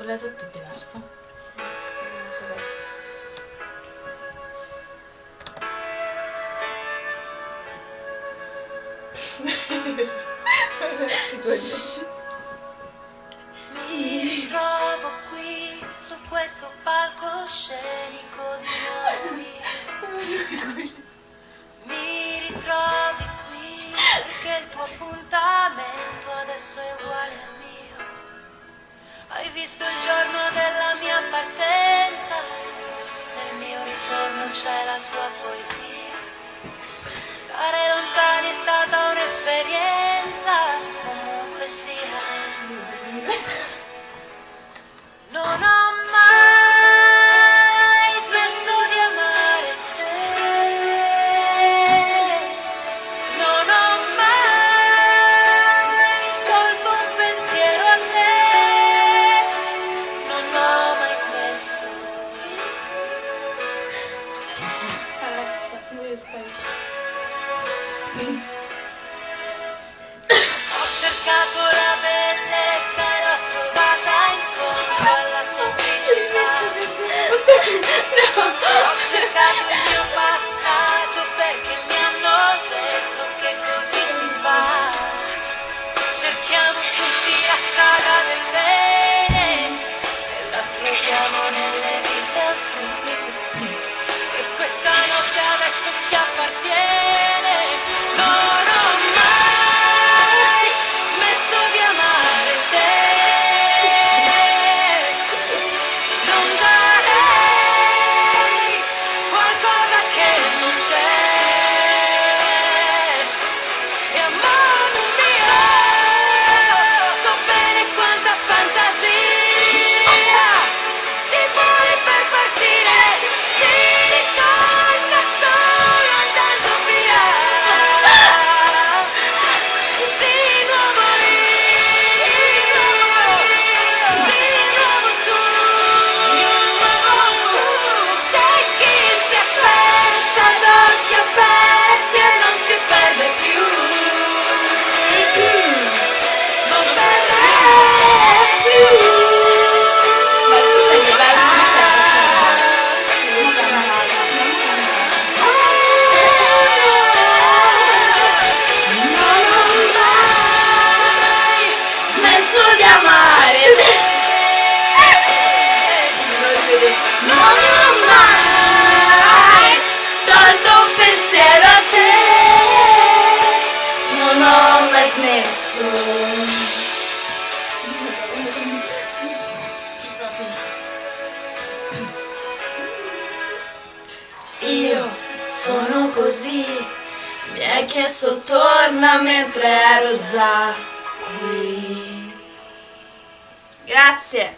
Quello sotto è diverso. Sì, sì. Mi ritrovo qui su questo palcoscenico di noi. Mi ritrovi qui perché il tuo appuntamento adesso è uguale al mio. Hai visto il giorno della mia partenza, nel mio ritorno c'è la tua poesia. Stare lontani è stata un'esperienza, comunque sia. Non ho mai smesso di amare te, non ho mai tolto un pensiero a te, non ho mai smesso. Ho cercato la bellezza e l'ho trovata in fondo alla semplicità. Ho cercato il mio passato perché mi hanno detto che così si fa. Cerchiamo tutti la strada del bene e la troviamo nelle vite altrui. E questa notte adesso ci appartiene. Non ho mai smesso di amare te. Non darei qualcosa che non c'è. E amore mio, so bene quanta fantasia ci vuole per partire. Si ritorna solo andando via. Di nuovo tu. C'è chi si aspetta ad occhi aperti e non si perde più. Non perde più. Ma tutte le basi mi stai Non ho mai smesso di amare te. Non ho mai tolto un pensiero a te. Non ho mai smesso. Io sono così, mi hai chiesto torna mentre ero già qui. Grazie.